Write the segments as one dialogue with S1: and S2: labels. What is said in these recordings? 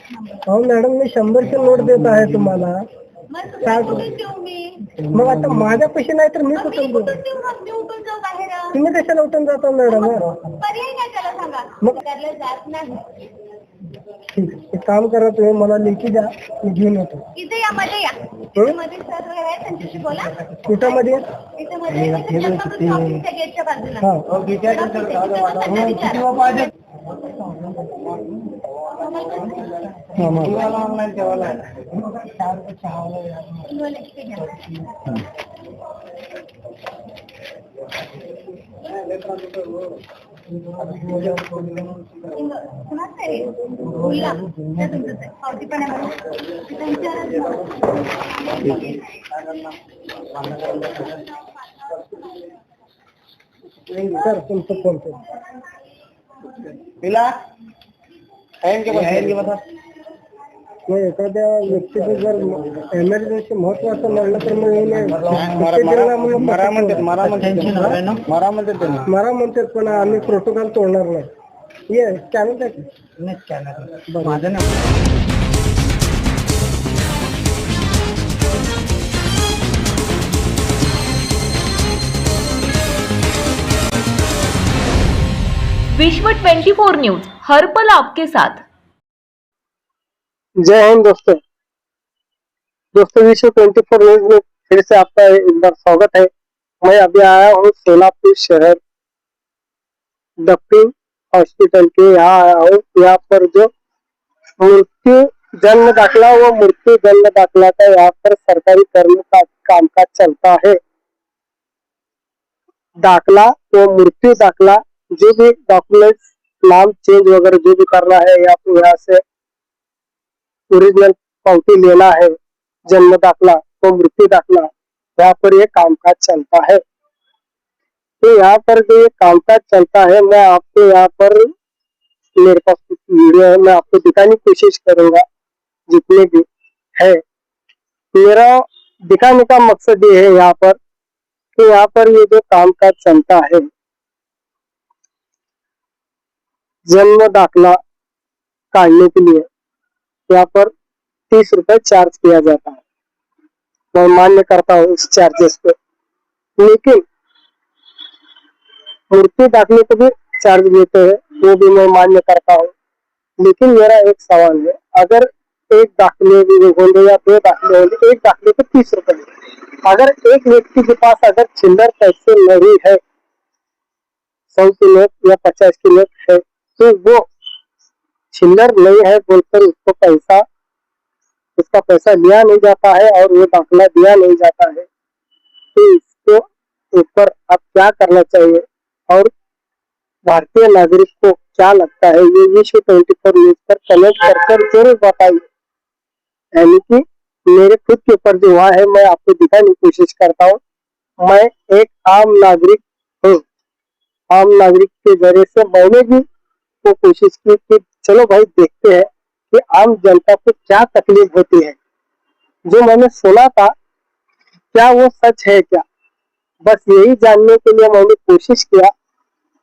S1: हो मॅडम, मी 100ची नोट देत आहे तुम्हाला. मग आता माझ्या पैसे नाही तर मी कुठून देऊ? तुम्ही कशाला उठून जाता मॅडम? मग ठीक आहे, एक काम करा, तुम्ही मला लेखी द्या, मी घेऊन येतो.
S2: इथे या, मध्ये या. इथे मध्ये सर वगैरे आहेत, त्यांच्याशी बोला.
S1: कुठामध्ये?
S2: इथे मध्ये ऑफिसच्या गेटच्या बाजूला.
S1: हा सर, तुमचं फोन पे मग एखाद्या व्यक्तीचं जर एमर्जन्सी महत्वाचं म्हणलं तर मग मारा म्हणतात, पण आम्ही प्रोटोकॉल तोडणार नाही. ये स्कॅनर माझं ना.
S3: विश्व 24 न्यूज, हर पल आपके साथ।
S1: जय हिंद दोस्तों। विश्व 24 न्यूज में फिर से आपका एक बार स्वागत है। मैं अभी आया हूँ सोलापुर शहर डॉक्टर हॉस्पिटल के यहाँ आया हूँ। यहाँ पर जो मृत्यु जन्म दाखला वो मृत्यु जन्म दाखला का यहाँ पर सरकारी कर्म का कामकाज चलता है। दाखला वो मृत्यु दाखला, जो भी डॉक्यूमेंट्स नाम चेंज वगैरह जो भी करना है, या फिर यहाँ से ओरिजिनल पावती लेना है, जन्म दाखला तो मृत्यु दाखला, यहाँ पर ये कामकाज चलता है। तो यहाँ पर जो ये कामकाज चलता है, मैं आपको यहाँ पर मेरे पास वीडियो है, मैं आपको दिखाने की कोशिश करूंगा जितने भी है। मेरा दिखाने का मकसद ये है यहाँ पर कि यहाँ पर ये जो कामकाज चलता है, जन्म दाखला काटने के लिए यहाँ पर 30 रुपए चार्ज किया जाता है। मैं मान्य करता हूँ इस चार्जेस को, लेकिन मृत्यु दाखले को भी चार्ज लेते हैं, वो भी मैं मान्य करता हूँ। लेकिन मेरा एक सवाल है, अगर एक दाखले भी होंगे या 2 दाखले होंगे, एक दाखले को 30 रुपए, अगर एक व्यक्ति के पास अगर चिल्लर पैसे नहीं है, 100 की नोट या 50 की नोट है, तो वो चिल्लर नहीं है बोलकर उसका पैसा लिया नहीं जाता है और वो दाखला दिया नहीं जाता है। तो इसको ऊपर अब क्या करना चाहिए और भारतीय नागरिक को क्या लगता है, ये विश्व 24 न्यूज पर कमेंट कर जरूर बताइए। यानी कि मेरे खुद के ऊपर जो हुआ है, मैं आपको दिखाने की कोशिश करता हूँ। मैं एक आम नागरिक हूँ। आम नागरिक के जरिए से मैंने भी वो कोशिश की कि चलो भाई देखते हैं कि आम जनता को क्या तकलीफ होती है। जो मैंने सुना था, क्या वो सच है क्या, बस यही जानने के लिए मैंने कोशिश किया,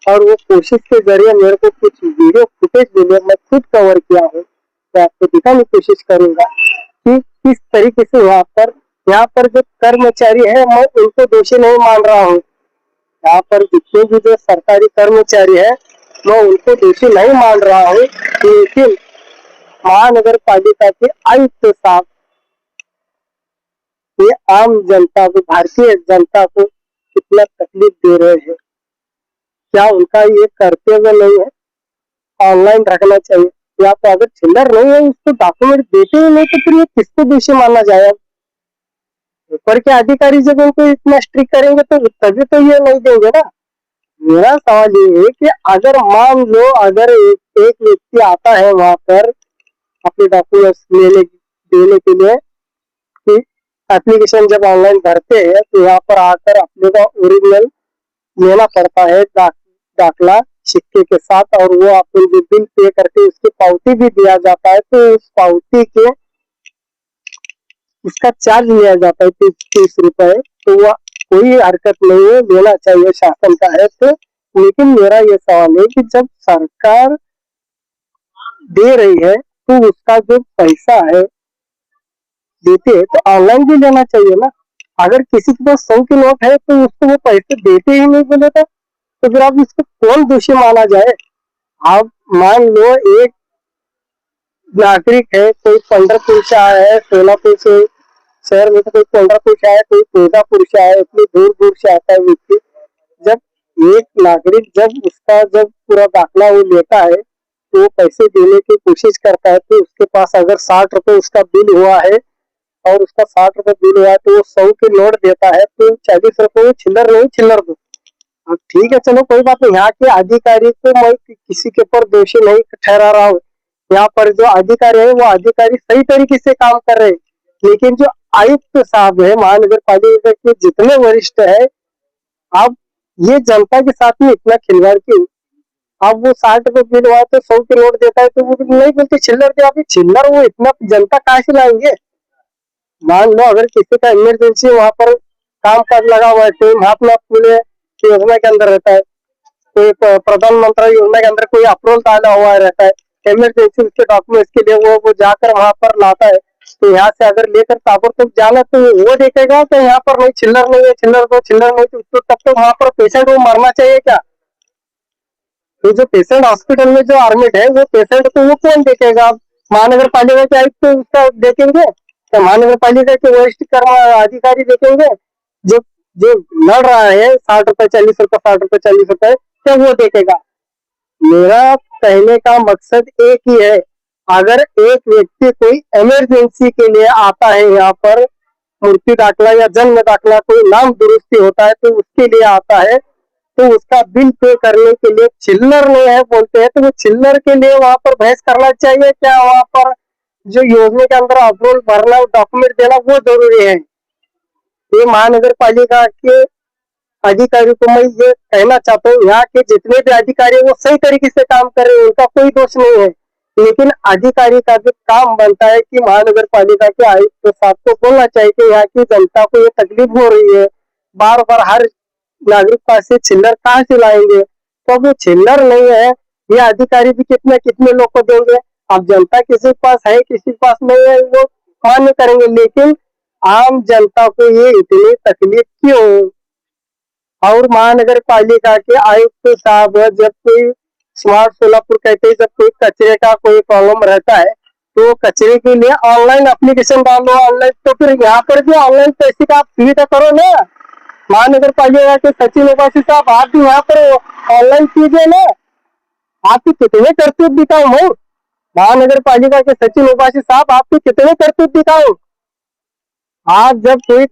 S1: और वो कोशिश के जरिए मेरे को कुछ वीडियो फुटेज मिले, मैं खुद कवर किया हूँ। तो आपको दिखाने की कोशिश करूंगा कि किस तरीके से यहाँ पर जो कर्मचारी है, मैं उनको दोषी नहीं मान रहा हूँ। यहाँ पर जितने भी जो सरकारी कर्मचारी है, मैं उनको दोषी नहीं मान रहा हूँ, लेकिन महानगर पालिका के आयुक्त साहब ये आम जनता को, भारतीय जनता को कितना तकलीफ दे रहे हैं। क्या उनका ये कर्तव्य नहीं है? ऑनलाइन रखना चाहिए, या तो अगर चिल्लर नहीं है उसको डॉक्यूमेंट देते ही नहीं, तो फिर ये किसको दोषी माना जाए? ऊपर के अधिकारी जब उनको इतना स्ट्रिक्ट करेंगे तो तभी तो ये नहीं देंगे ना। मेरा सवाल ये है कि अगर मान लो अगर एक व्यक्ति आता है वहां पर अपने डॉक्यूमेंट्स देने के लिए, कि एप्लीकेशन जब ऑनलाइन भरते हैं तो यहाँ पर आकर अपने का ओरिजिनल लेना पड़ता है, दाखला सिक्के के साथ, और वो अपन जो बिल पे करके उसकी पावती भी दिया जाता है, तो उस पावती के उसका चार्ज लिया जाता है 30 रुपए। तो वह कोई हरकत नहीं है, लेना चाहिए, शासन का है। तो लेकिन मेरा ये सवाल है कि जब सरकार दे रही है तो उसका जो पैसा है देते हैं तो ऑनलाइन भी लेना चाहिए ना। अगर किसी के पास 100 की नोट है तो उसको वो पैसे देते ही नहीं बोले तो फिर आप इसको कौन दोषी माना जाए। आप मान लो एक नागरिक है, कोई पंढरपुर से आया है, सोलापुर से शहर में, तो कोई पंढरपुर से आया, कोई तुळजापुर से आया, इतनी दूर दूर से आता है व्यक्ति। जब एक नागरिक जब पूरा दाखला वो लेता है तो वो पैसे देने की कोशिश करता है, तो उसके पास अगर 60 रुपए उसका बिल हुआ है और उसका 60 रुपए बिल हुआ है तो वो 100 के नोट देता है, तो 40 रुपए वो चिल्लर नहीं चिल्लर दो। अब ठीक है, चलो कोई बात नहीं, यहाँ के अधिकारी को मैं किसी के ऊपर दोषी नहीं ठहरा रहा हूँ। यहाँ पर जो अधिकारी है वो अधिकारी सही तरीके से काम कर रहे हैं, लेकिन जो आयुक्त साहब है महानगर पालिका के जितने वरिष्ठ है, अब ये जनता के साथ में इतना खिलवाड़ क्यों। अब वो 60 रुपए बिल हुआ तो 100 के नोट देता है तो वो नहीं बोलते चिल्लर दे। अभी चिल्लर वो इतना जनता कहाँ से लाएंगे। मान लो अगर किसी का इमरजेंसी वहां पर काम काज लगा हुआ है, कोई महात्मा फूले योजना के अंदर रहता है, कोई प्रधानमंत्री योजना के अंदर कोई अप्रूवल डाला हुआ रहता है, इमरजेंसी उसके डॉक्यूमेंट्स के लिए वो जाकर वहां पर लाता है, तो यहाँ से अगर लेकर ताबड़तोड़ जाना तो वो देखेगा तो यहाँ पर नहीं चिल्लर नहीं है, चिल्लर दो चिल्लर नहीं, तो तब तो वहां पर पेशेंट को मरना चाहिए क्या। तो जो पेशेंट हॉस्पिटल में जो एडमिट है वो पेशेंट को वो कौन देखेगा। महानगर पालिका के आयुक्त तो उसका देखेंगे, तो महानगर पालिका के वरिष्ठ अधिकारी देखेंगे। जो जो लड़ रहा है 60 रुपए 40 रुपए 60 रुपए 40 रुपए, तो वो देखेगा। मेरा कहने का मकसद एक ही है, अगर एक व्यक्ति कोई इमरजेंसी के लिए आता है, यहाँ पर मृत्यु दाखला या जन्म दाखला कोई नाम दुरुस्ती होता है तो उसके लिए आता है, तो उसका बिल पे करने के लिए चिल्लर नहीं है बोलते हैं, तो वो चिल्लर के लिए वहां पर बहस करना चाहिए क्या। वहां पर जो योजना के अंदर अप्रूवल भरना डॉक्यूमेंट देना वो जरूरी है। ये महानगर पालिका के अधिकारी को मैं ये कहना चाहता हूँ, यहाँ के जितने भी अधिकारी वो सही तरीके से काम कर रहे हैं, उनका कोई दोष नहीं है, लेकिन अधिकारी का जो काम बनता है कि महानगर पालिका के आयुक्त साहब को बोलना चाहिए कि यहाँ की जनता को ये तकलीफ हो रही है, बार बार हर नागरिक पास से चिल्लर कहाँ से लाएंगे। तो वो चिल्लर नहीं है, ये अधिकारी भी कितने कितने लोग को देंगे। अब जनता किसी के पास है किसी के पास नहीं है वो मान्य करेंगे, लेकिन आम जनता को ये इतनी तकलीफ क्यों। और महानगर पालिका के आयुक्त साहब जब कोई स्मार्ट सोलापुर कहते हैं, जब कोई कचरे का कोई प्रॉब्लम रहता है तो कचरे के लिए ऑनलाइन एप्लीकेशन डालो ऑनलाइन, तो फिर यहाँ पर भी ऑनलाइन पैसे का आप सुविधा करो ना। महानगर पालिका के सचिव उपासी साहब आप भी यहाँ पर ऑनलाइन कीजिए ना। आपकी कितने करतूत दिखाऊं मैं, महानगर पालिका के सचिव उपासी साहब आपकी कितने करतूत दिखाऊं। आज जब कोई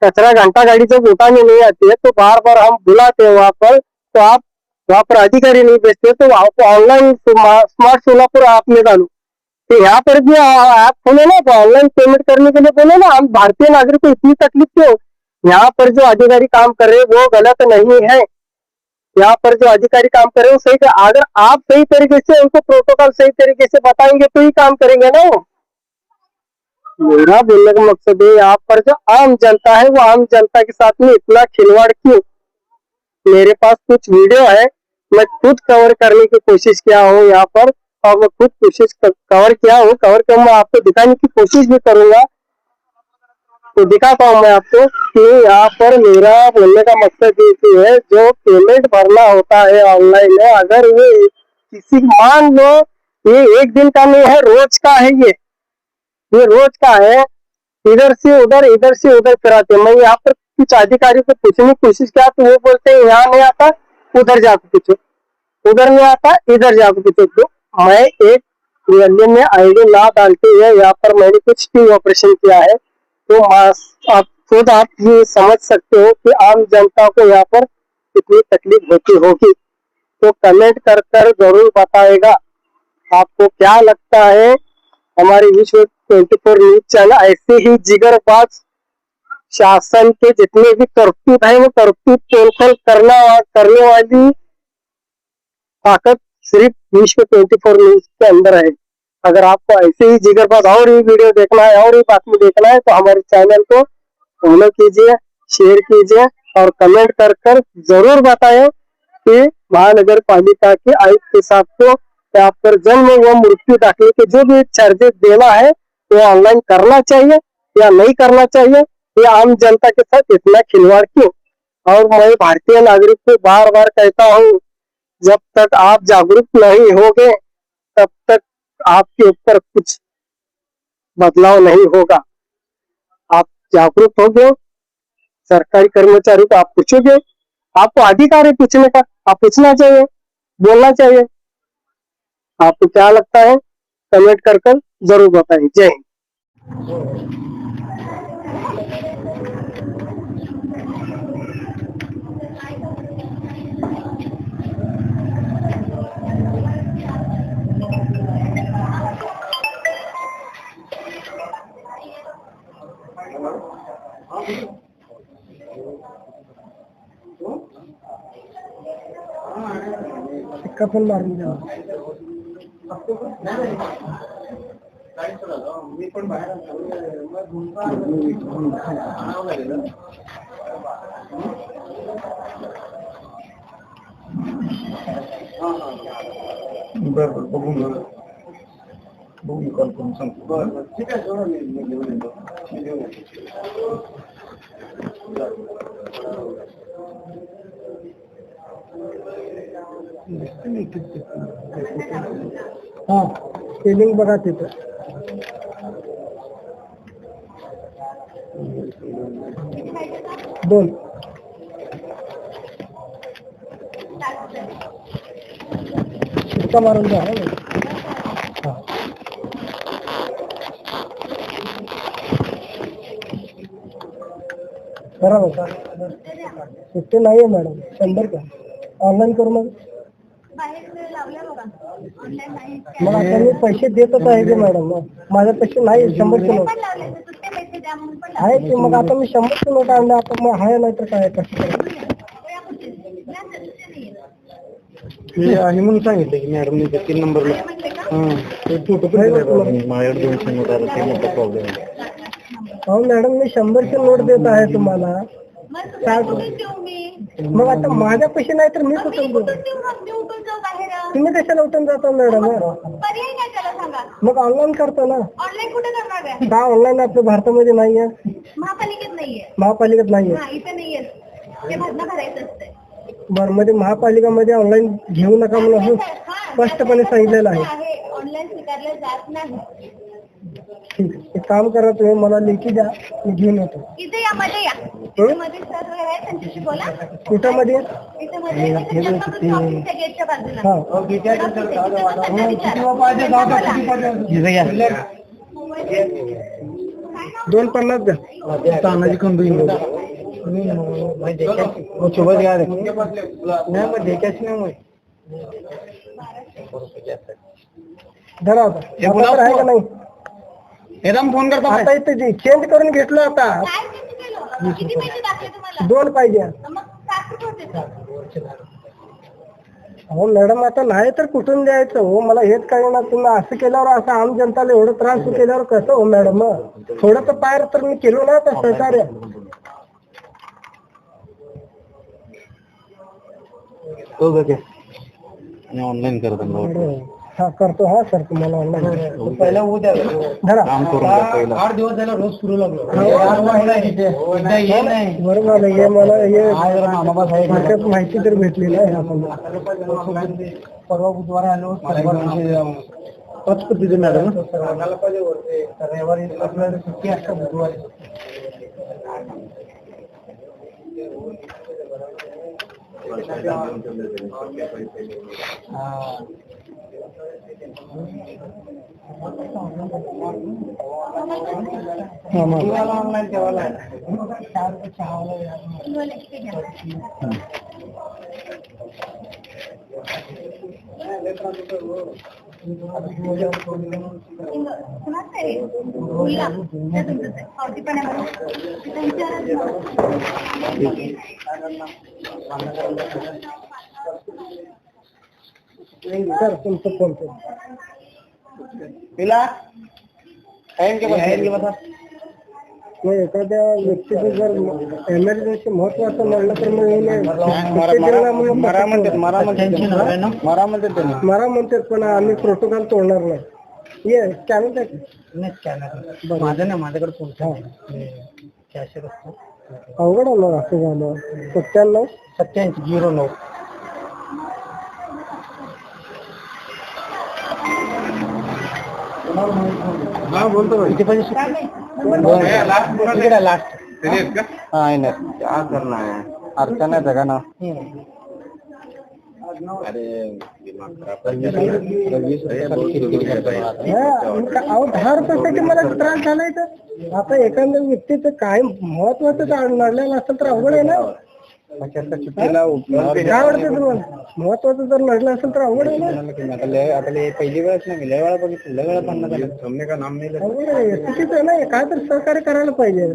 S1: कचरा घंटा गाड़ी जब उठाने नहीं आती है तो बार बार हम बुलाते हैं वहां पर, तो आप वहां पर अधिकारी नहीं भेजते, तो आपको ऑनलाइन स्मार्ट सोलापुर ऐप में डालो, तो यहाँ पर भी ऐप खोले ना, तो ऑनलाइन पेमेंट करने के लिए बोले ना। हम भारतीय नागरिक को इतनी तकलीफ क्यों। यहाँ पर जो अधिकारी काम कर रहे हैं वो गलत नहीं है, यहाँ पर जो अधिकारी काम कर रहे हैं वो सही। अगर आप सही तरीके से उनको प्रोटोकॉल सही तरीके से बताएंगे तो ही काम करेंगे ना वो। मेरा बोलने का मकसद है यहाँ पर जो आम जनता है वो आम जनता के साथ में इतना खिलवाड़ क्यों। मेरे पास कुछ वीडियो है, मैं खुद कवर करने की कोशिश किया हूँ यहाँ पर, और मैं खुद कोशिश कवर किया हूँ, कवर कर मैं आपको दिखाने की कोशिश भी करूंगा, तो दिखाता हूँ मैं आपको कि यहाँ पर मेरा बोलने का मकसद ये है, जो पेमेंट भरना होता है ऑनलाइन है, अगर ये किसी मान लो ये एक दिन का नहीं है, रोज का है, ये रोज का है, इधर से उधर कराते। मैं यहाँ पर कुछ अधिकारी को पूछने की कोशिश किया तो वो बोलते हैं यहाँ नहीं आता उधर जाकर पूछो, उधर नहीं आता इधर जाकर पूछो। तो मैं एक रियलियम में आईडी ना डालते हुए यहाँ पर मैंने कुछ टीम ऑपरेशन किया है, तो आप खुद आप ये समझ सकते हो कि आम जनता को यहाँ पर कितनी तकलीफ होती होगी। तो कमेंट कर कर जरूर बताएगा आपको क्या लगता है। हमारे विश्व 24 न्यूज चैनल ऐसे ही जिगरबाज शासन के जितने भी करतूत है वो करतूत तोड़फोड़ करने वाली ताकत सिर्फ विश्व 24 न्यूज के अंदर है। अगर आपको ऐसे ही जिगरबाज और ही वीडियो देखना है और ही बातमी देखना है तो हमारे चैनल को फॉलो कीजिए, शेयर कीजिए और कमेंट कर कर जरूर बताएं कि महानगर पालिका के आयुक्त साहब को यहाँ पर जन्म व मृत्यु दाखिले के जो भी चार्जेस देना है वो ऑनलाइन करना चाहिए या नहीं करना चाहिए। ये आम जनता के साथ इतना खिलवाड़ क्यों? और मैं भारतीय नागरिक को बार बार कहता हूँ, जब तक आप जागरूक नहीं होगे तब तक आपके ऊपर कुछ बदलाव नहीं होगा। आप जागरूक हो गए, सरकारी कर्मचारी को आप पूछोगे, आपको अधिकार है पूछने का, आप पूछना चाहिए, बोलना चाहिए। आपको क्या लगता है कमेंट कर जरूर बताएं। जय हिंद। सिक्का पण मारून द्या। मी पण बाहेर बरोबर बघून कॉल करून सांगतो। बरं ठीक आहे, जोडा मी घेऊन येतो। हा स्पेलिंग बघा तिथं। दोन शिक्का मारून द्या। हा बरोबर का? सुट्टी नाही आहे मॅडम, 100 का ऑनलाईन करू मग? मग आता मी पैसे देतच आहे की मॅडम, माझे पैसे नाही 100 किलो आहे की, मग आता मी 100 किलो आणले, आता मग आहे नाही तर काय कसं हे आहे म्हणून सांगितलं की मॅडम 3 नंबरला। माझ्याकडे 200 नोट आला, ते मोठा प्रॉब्लेम आहे। हो मॅडम, मी 100ची नोट देत आहे तुम्हाला। मग आता माझ्या पैसे नाही तर मी कुठून देऊ? तुम्ही कशाला उठून जाता मॅडम? मग ऑनलाईन करतो ना।
S2: ऑनलाईन कुठे करणार आहे?
S1: का ऑनलाईन आपल्या भारतामध्ये नाहीये?
S2: महापालिकेत नाहीये।
S1: महापालिकेत नाहीये?
S2: इथे नाहीये, ते भरणं भरायचं असते।
S1: बरं, मध्ये महापालिकामध्ये ऑनलाईन घेऊ नका म्हणून असं स्पष्टपणे सांगितलेलं आहे।
S2: ऑनलाईन स्वीकारलं जात नाही।
S1: ठीक आहे, एक काम करा, तुम्ही मला लेखी द्या, मी घेऊन येतो।
S2: इथे या, मध्ये या, इथे मध्ये सर वगैरे आहे, त्यांच्याशी बोला।
S1: कुठं मध्ये?
S2: इथे मध्ये ऑफिसच्या गेटच्या बाजूला।
S1: हा 250 द्या। तानाजी खंडू सोबत घ्या रे। नाही मग देखाच नाही मग धरा आता आहे का नाही? एकदम फोन करतो आता, इथे चेंज करून घेतलं आता।
S2: किती पैसे दाखले तुम्हाला?
S1: 2 पाहिजे।
S2: मग 7 होते सर।
S1: हो मॅडम, आता नाही तर कुठून द्यायचं हो? मला हेच कळणार, तुम्ही असं केल्यावर, असं आम जनताला एवढं त्रास केल्यावर कसं हो मॅडम? थोडं तर पायर तर मी केलो ना तर सहकार्य।
S4: ऑनलाईन करतो
S1: हा करतो। हा सर, तुम्हाला ऑनलाईन पहिला उद्या धरा। 8 दिवस झाला रोज सुरू लागलो। बरोबर, हे मला हे माहिती तर भेटली नाही। परवा बुधवारी आलो पद्धती मॅडम, रविवारी आपल्याला सुट्टी असते बुधवारी। ऑनलाईन ठेवायला सर तुमचं फोन पिला के बता मग एखाद्या व्यक्तीचं जर एमर्जन्सी महत्वाचं म्हणलं तर मग मरा म्हणतात पण आम्ही प्रोटोकॉल तोडणार नाही. ये स्कॅनर आहे माझं ना माझ्याकडे पोहोचा कॅशर असतो. अवघड आहे मग असं झालं. 97-87-09 हा बोलतो किती पैसे लास्ट आहे ना क्या करना है अर्चना जगा ना. अरे अहो 10 रुपयासाठी मला त्रास झालाय तर आता एखाद्या व्यक्तीचं काय महत्वाचं नडलेलं असेल तर अवघड आहे ना. काय वाटतं तुम्हाला महत्वाचं जर नडलं असेल तर अवघड आहे ना. पहिली वेळच नाही लय वेळा बघितलं लय वेळा पन्नास सामने का नाम नाही अवघड आहे. चुकीचं आहे ना. काय तर सहकार्य करायला पाहिजे.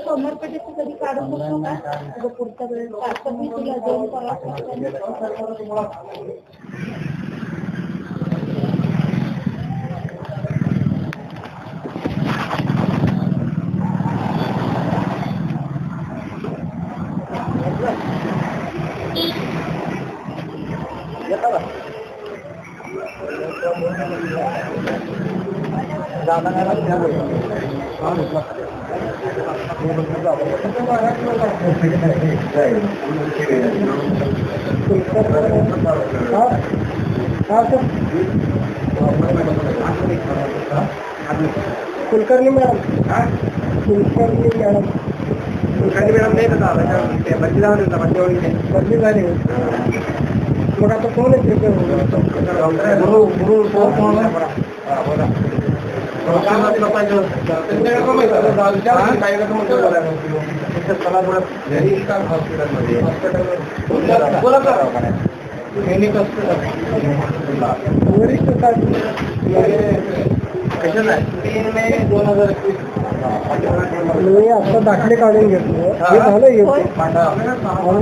S2: समर्पटेचं कधी काढू शकतो का पुढच्या वेळेस मी तुला जाऊन कुलकर्णी मॅडम बदली झाली. मग आता कोण आहे वरिष्ठ 3 मे 2021 मी आता दाखले काढून घेतलो. हे झालं आणि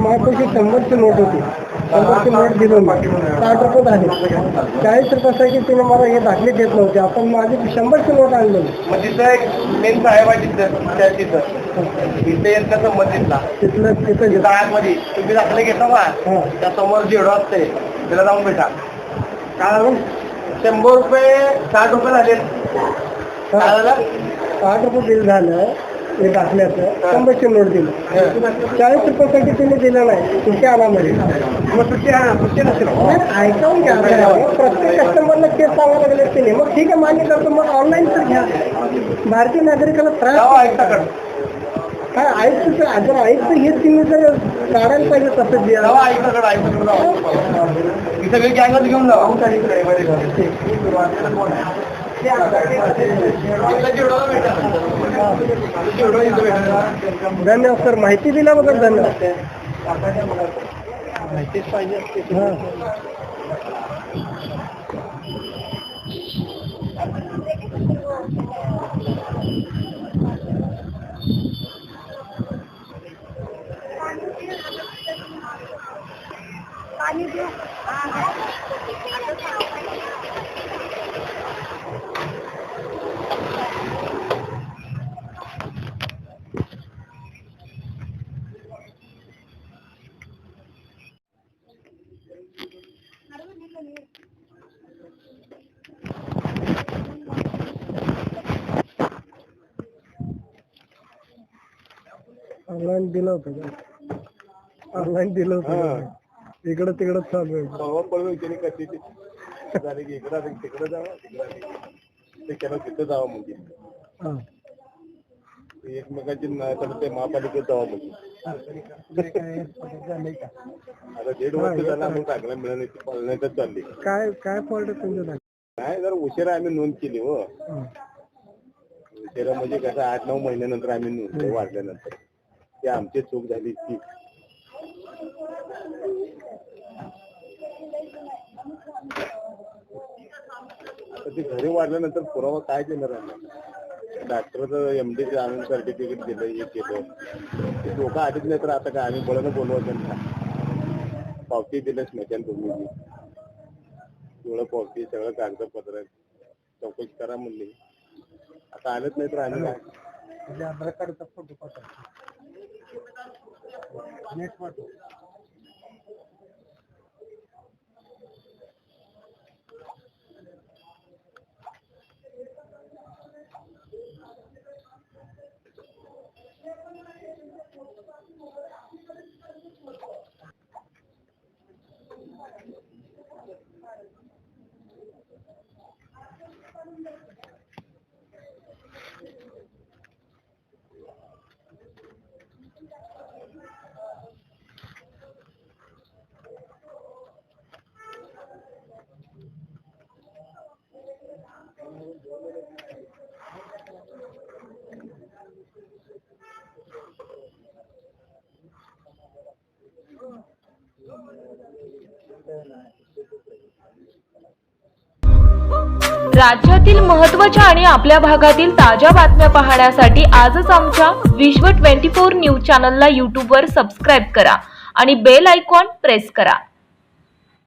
S2: माझ्यापाशी 100ची नोट होती. 100ची नोट दिलो मी 60 रुपये झाले. 40 रुपयासाठी तिने मला हे दाखले घेत नव्हते. आपण माझी 100ची नोट आणली. तिथं एक मेन साहेब आहे तिथं मध्ये तुम्ही दाखले घेता का त्या समोर जेवढं असते त्याला जाऊन भेटा. काय झालं 100 रुपये 60 रुपये झाले. 60 रुपये बिल झालं हे दाखल्याचं. 100ची नोट दिलं. 40 रुपयासाठी तुम्ही दिलं नाही. तुमच्या आलामध्ये मग ऐकावून घ्या. प्रत्येक कस्टमरला तेच सांगायला लागले तिने. मग ठीक आहे मान्य करतो. मग ऑनलाईन तर घ्या. भारतीय नागरिकाला त्रास काय आयुक्त जर आयुक्त हे तुम्ही जर काढायला पाहिजे तसं द्या. सगळे गँगच घेऊन जाऊ. धन्यवाद सर. माहिती दिल्याबद्दल धन्यवाद. माहितीच पाहिजे असते. पाणी देऊ. ऑनलाईन दिलं होतं का? ऑनलाईन दिलं होतं. इकडं तिकडं चालू आहे. झाले की इकडं तिकडं जावं ते केलं तिथं जावं म्हणजे एकमेकांची ते महापालिकेत जावं म्हणजे आता 1.5 वर्ष झाला मग चांगलं मिळालं पालण्यात चालली. काय फॉल्ट तुमचं नाही जर उशिरा आम्ही नोंद केली. हो उशिरा म्हणजे कसं 8-9 महिन्यानंतर आम्ही नोंद वाढल्यानंतर ते आमची चूक झाली ती
S4: तर ते घरी वाढल्यानंतर पुरावा काय देणार आहे? डॉक्टरचं MD आणून सर्टिफिकेट दिलं, हे केलं, ते लोक आधीच नाही तर आता काय आम्ही बोलायला बोलवत नाही. पावती दिलं स्मशानभूमीची, एवढं पावती सगळं कागदपत्र चौकशी करा म्हणली. आता आलंच नाही तर आम्ही काय?
S2: आधार कार्डचा फोटो पाठवा. नेट पाठव.
S3: राज्यातील महत्त्वाच्या आणि आपल्या भागातील ताज्या बातम्या पाहण्यासाठी आजच आमच्या विश्व 24 न्यूज चॅनलला यूट्यूबवर सबस्क्राईब करा आणि बेल आयकॉन प्रेस करा.